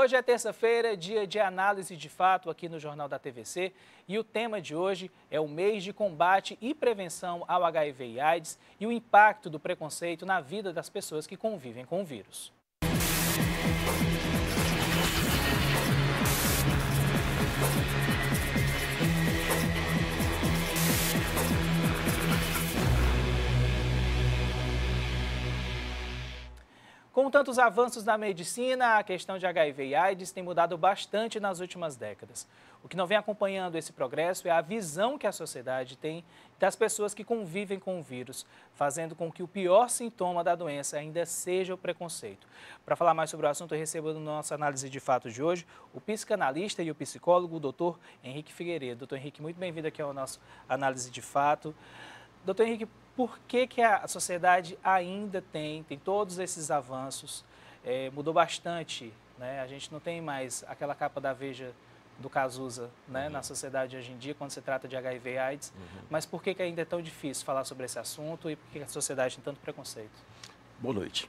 Hoje é terça-feira, dia de análise de fato aqui no Jornal da TVC e o tema de hoje é o mês de combate e prevenção ao HIV e AIDS e o impacto do preconceito na vida das pessoas que convivem com o vírus. Com tantos avanços na medicina, a questão de HIV e AIDS tem mudado bastante nas últimas décadas. O que não vem acompanhando esse progresso é a visão que a sociedade tem das pessoas que convivem com o vírus, fazendo com que o pior sintoma da doença ainda seja o preconceito. Para falar mais sobre o assunto, eu recebo na nossa análise de fato de hoje o psicanalista e o psicólogo, o Dr. Henrique Figueiredo. Doutor Henrique, muito bem-vindo aqui ao nosso análise de fato. Doutor Henrique, por que a sociedade ainda tem todos esses avanços? Mudou bastante, né? A gente não tem mais aquela capa da Veja do Cazuza, né? Na sociedade hoje em dia, quando se trata de HIV e AIDS. Mas por que ainda é tão difícil falar sobre esse assunto e por que a sociedade tem tanto preconceito? Boa noite.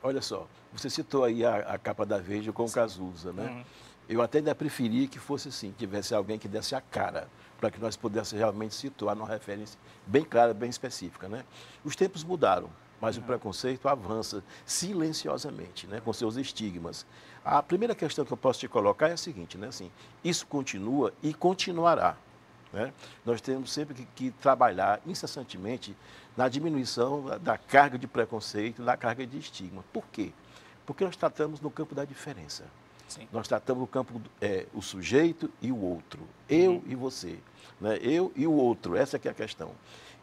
Olha só, você citou aí a capa da Veja com o Cazuza, né? Eu até ainda preferia que fosse assim, que tivesse alguém que desse a cara, para que nós pudéssemos realmente situar numa referência bem clara, bem específica, né? Os tempos mudaram, mas o preconceito avança silenciosamente, né? Com seus estigmas. A primeira questão que eu posso te colocar é a seguinte, né? Assim, isso continua e continuará, né? Nós temos sempre que trabalhar incessantemente na diminuição da carga de preconceito, da carga de estigma. Por quê? Porque nós tratamos no campo da diferença. Sim. Nós tratamos no campo o sujeito e o outro, eu e você, né? Eu e o outro, essa que é a questão.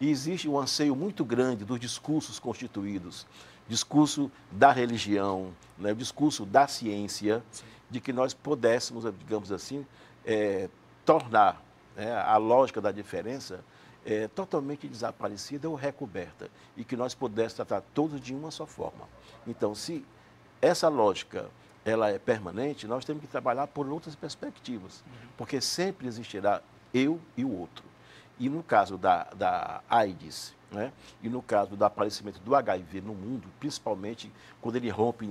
E existe um anseio muito grande dos discursos constituídos, discurso da religião, né? O discurso da ciência, sim, de que nós pudéssemos, digamos assim, tornar, né, a lógica da diferença totalmente desaparecida ou recoberta, e que nós pudéssemos tratar todos de uma só forma. Então, se essa lógica ela é permanente, nós temos que trabalhar por outras perspectivas, porque sempre existirá eu e o outro. E no caso da AIDS, né, e no caso do aparecimento do HIV no mundo, principalmente quando ele rompe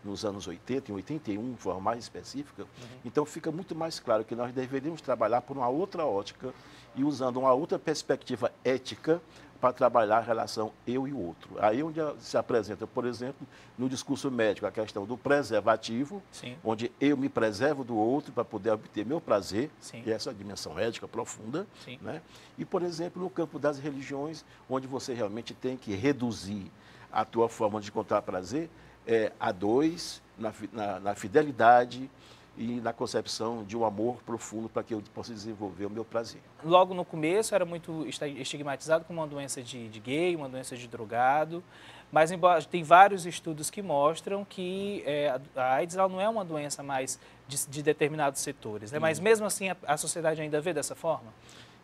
nos anos 80, em 81, de forma mais específica, então fica muito mais claro que nós deveríamos trabalhar por uma outra ótica e usando uma outra perspectiva ética para trabalhar a relação eu e o outro. Aí onde se apresenta, por exemplo, no discurso médico, a questão do preservativo, sim, onde eu me preservo do outro para poder obter meu prazer, sim, e essa é a dimensão ética profunda, sim, né? E, por exemplo, no campo das religiões, onde você realmente tem que reduzir a tua forma de encontrar prazer a dois, na fidelidade e na concepção de um amor profundo para que eu possa desenvolver o meu prazer. Logo no começo era muito estigmatizado como uma doença de gay, uma doença de drogado, mas embora tem vários estudos que mostram que a AIDS ela não é uma doença mais de determinados setores, né? Mas mesmo assim a sociedade ainda vê dessa forma?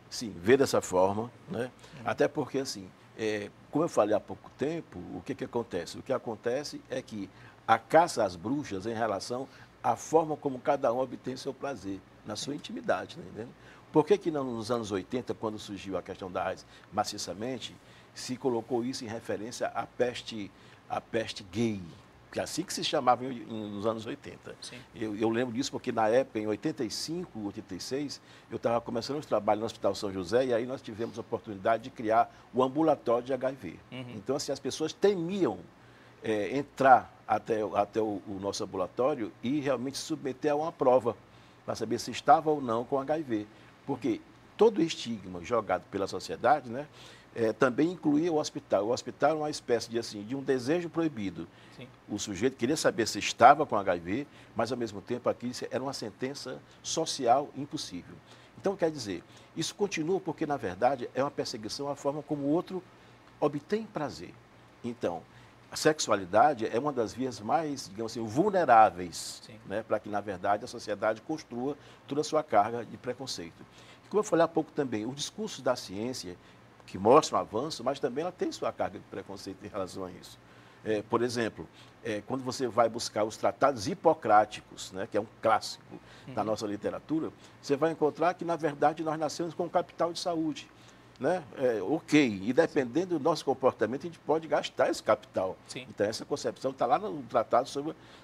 Sim, vê dessa forma, né? Até porque, assim, como eu falei há pouco tempo, o que acontece? O que acontece é que a caça às bruxas em relação à forma como cada um obtém seu prazer, na sua intimidade, né? Entendeu? Por que não nos anos 80, quando surgiu a questão da AIDS maciçamente, se colocou isso em referência à peste gay, que é assim que se chamava nos anos 80. Eu lembro disso porque na época, em 85, 86, eu estava começando os trabalhos no Hospital São José e aí nós tivemos a oportunidade de criar o ambulatório de HIV. Então, assim, as pessoas temiam entrar até o nosso ambulatório e realmente submeter a uma prova para saber se estava ou não com HIV. Porque todo o estigma jogado pela sociedade, né, também incluía o hospital. O hospital era uma espécie de um desejo proibido. Sim. O sujeito queria saber se estava com HIV, mas, ao mesmo tempo, aqui era uma sentença social impossível. Então, quer dizer, isso continua porque, na verdade, é uma perseguição à forma como o outro obtém prazer. Então, a sexualidade é uma das vias mais, digamos assim, vulneráveis, né, para que, na verdade, a sociedade construa toda a sua carga de preconceito. E, como eu falei há pouco também, o discurso da ciência, que mostra um avanço, mas também ela tem sua carga de preconceito em relação a isso. Por exemplo, quando você vai buscar os tratados hipocráticos, né, que é um clássico da nossa literatura, você vai encontrar que, na verdade, nós nascemos com um capital de saúde. né, ok. E dependendo do nosso comportamento, a gente pode gastar esse capital. Sim. Então, essa concepção está lá no tratado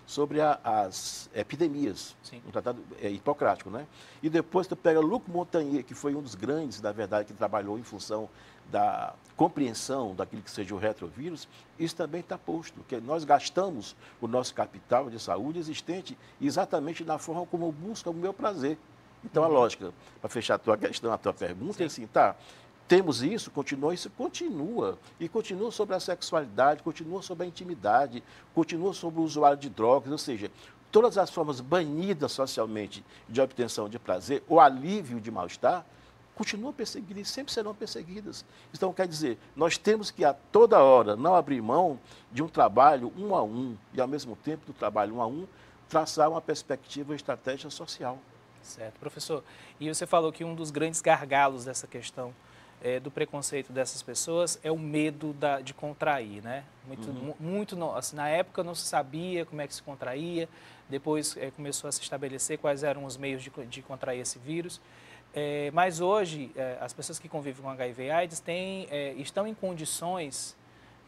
sobre as epidemias, Sim. um tratado hipocrático, né? E depois tu pega Luc Montagnier, que foi um dos grandes, na verdade, que trabalhou em função da compreensão daquilo que seja o retrovírus, isso também está posto, que nós gastamos o nosso capital de saúde existente exatamente na forma como eu busco o meu prazer. Então, a lógica, para fechar a tua questão, a tua pergunta, é assim, tá, temos isso, continua. E continua sobre a sexualidade, continua sobre a intimidade, continua sobre o usuário de drogas, ou seja, todas as formas banidas socialmente de obtenção de prazer ou alívio de mal-estar, continuam perseguidas e sempre serão perseguidas. Então, quer dizer, nós temos que a toda hora não abrir mão de um trabalho um a um e, ao mesmo tempo do trabalho um a um, traçar uma perspectiva e estratégia social. Certo, professor. E você falou que um dos grandes gargalos dessa questão do preconceito dessas pessoas é o medo de contrair, né? Assim, na época não se sabia como é que se contraía, depois começou a se estabelecer quais eram os meios de contrair esse vírus. Mas hoje, as pessoas que convivem com HIV/AIDS estão em condições,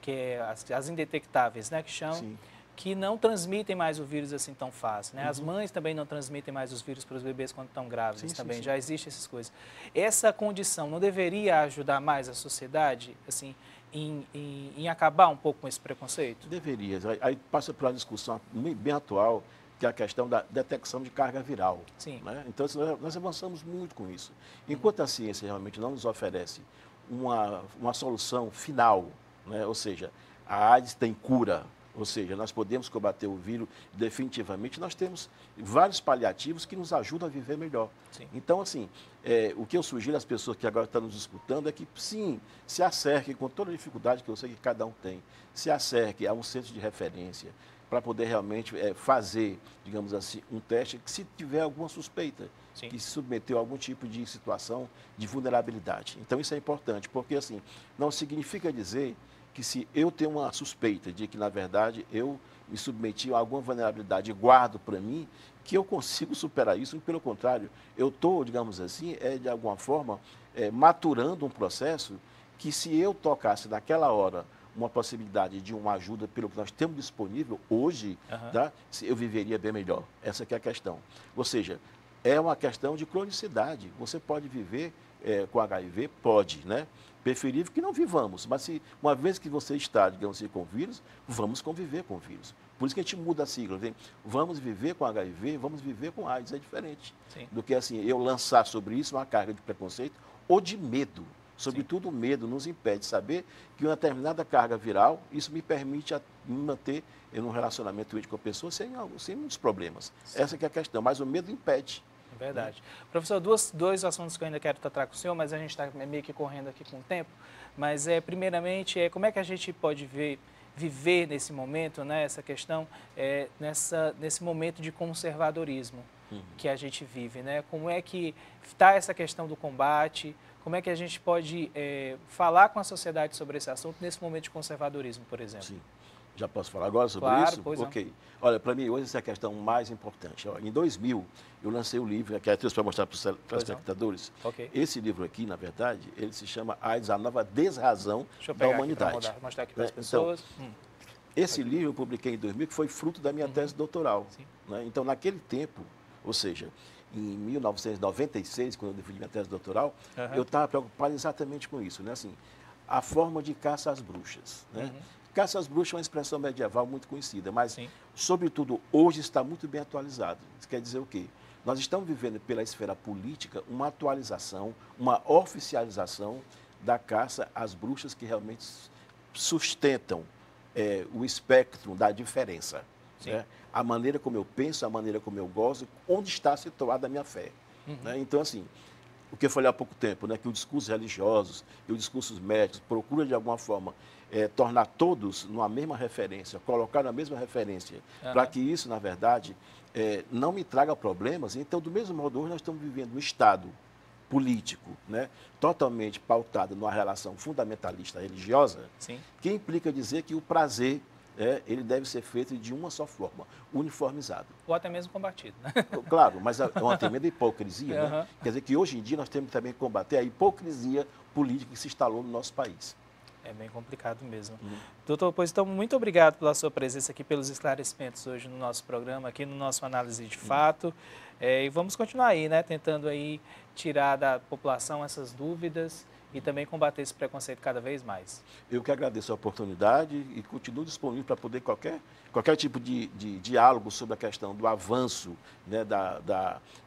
que as indetectáveis, né, que chamam, Sim. que não transmitem mais o vírus assim tão fácil, né? As mães também não transmitem mais os vírus para os bebês quando estão grávidas também, já existem essas coisas. Essa condição não deveria ajudar mais a sociedade, assim, em acabar um pouco com esse preconceito? Deveria. Aí passa por uma discussão bem atual, que é a questão da detecção de carga viral. Sim. Né? Então, nós avançamos muito com isso. Enquanto a ciência realmente não nos oferece uma solução final, né? Ou seja, a AIDS tem cura, ou seja, nós podemos combater o vírus definitivamente, nós temos vários paliativos que nos ajudam a viver melhor. Sim. Então, assim, o que eu sugiro às pessoas que agora estão nos escutando é que, sim, se acerquem com toda a dificuldade que eu sei que cada um tem, se acerquem a um centro de referência para poder realmente fazer, digamos assim, um teste que, se tiver alguma suspeita, Sim. que se submeteu a algum tipo de situação de vulnerabilidade. Então, isso é importante, porque, assim, não significa dizer que se eu tenho uma suspeita de que, na verdade, eu me submeti a alguma vulnerabilidade e guardo para mim, que eu consigo superar isso. Pelo contrário, eu estou, digamos assim, de alguma forma, maturando um processo que, se eu tocasse naquela hora uma possibilidade de uma ajuda pelo que nós temos disponível hoje, tá, eu viveria bem melhor. Essa que é a questão. Ou seja, é uma questão de cronicidade. Você pode viver com HIV? Pode, né? Preferível que não vivamos, mas se uma vez que você está, digamos assim, com o vírus, vamos conviver com o vírus. Por isso que a gente muda a sigla. Vamos viver com HIV, vamos viver com AIDS. É diferente. Sim. Do que assim, eu lançar sobre isso uma carga de preconceito ou de medo. Sobretudo, o medo nos impede de saber que uma determinada carga viral, isso me permite me manter em um relacionamento íntimo com a pessoa sem muitos problemas. Sim. Essa que é a questão, mas o medo impede. Verdade. Professor, dois assuntos que eu ainda quero tratar com o senhor, mas a gente está meio que correndo aqui com o tempo. Mas, primeiramente, como é que a gente pode viver nesse momento, né, essa questão, nesse momento de conservadorismo que a gente vive, né? Como é que está essa questão do combate? Como é que a gente pode falar com a sociedade sobre esse assunto nesse momento de conservadorismo, por exemplo? Sim. Já posso falar agora sobre isso? Pois ok. não. Olha, para mim, hoje essa é a questão mais importante. Em 2000, eu lancei um livro, que é para mostrar para os telespectadores. Okay. Esse livro aqui, na verdade, ele se chama AIDS, a nova desrazão da humanidade. Mostrar aqui para as pessoas. Então, esse livro eu publiquei em 2000, que foi fruto da minha tese doutoral. Né? Então, naquele tempo, ou seja, em 1996, quando eu defendi minha tese doutoral, eu estava preocupado exatamente com isso, né? Assim, a forma de caça às bruxas, né? Caça às bruxas é uma expressão medieval muito conhecida, mas, sobretudo, hoje está muito bem atualizado. Isso quer dizer o quê? Nós estamos vivendo, pela esfera política, uma atualização, uma oficialização da caça às bruxas que realmente sustentam o espectro da diferença. Né? A maneira como eu penso, a maneira como eu gosto, onde está situada a minha fé. Né? Então, assim, o que eu falei há pouco tempo, né, que os discursos religiosos e os discursos médicos procuram, de alguma forma, tornar todos numa mesma referência, colocar na mesma referência, para que isso, na verdade, não me traga problemas. Então, do mesmo modo, hoje nós estamos vivendo um Estado político, né, totalmente pautado numa relação fundamentalista religiosa, que implica dizer que o prazer ele deve ser feito de uma só forma, uniformizado. Ou até mesmo combatido, né? Claro, mas é uma tremenda hipocrisia, Uhum. né? Quer dizer que hoje em dia nós temos também que combater a hipocrisia política que se instalou no nosso país. É bem complicado mesmo. Doutor, pois então, muito obrigado pela sua presença aqui, pelos esclarecimentos hoje no nosso programa, aqui no nosso Análise de Fato. E vamos continuar aí, né, tentando aí tirar da população essas dúvidas e também combater esse preconceito cada vez mais. Eu que agradeço a oportunidade e continuo disponível para poder qualquer tipo de diálogo sobre a questão do avanço, né,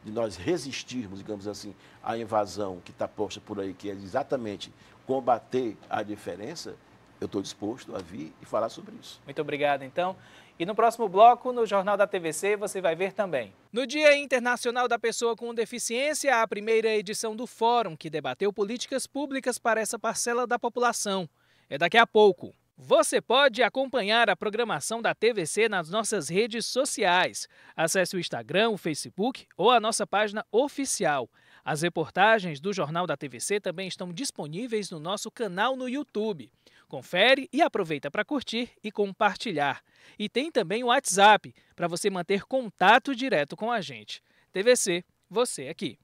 de nós resistirmos, digamos assim, à invasão que está posta por aí, que é exatamente combater a diferença. Eu estou disposto a vir e falar sobre isso. Muito obrigado, então. E no próximo bloco, no Jornal da TVC, você vai ver também. No Dia Internacional da Pessoa com Deficiência, a primeira edição do Fórum, que debateu políticas públicas para essa parcela da população. É daqui a pouco. Você pode acompanhar a programação da TVC nas nossas redes sociais. Acesse o Instagram, o Facebook ou a nossa página oficial. As reportagens do Jornal da TVC também estão disponíveis no nosso canal no YouTube. Confere e aproveita para curtir e compartilhar. E tem também o WhatsApp para você manter contato direto com a gente. TVC, você aqui.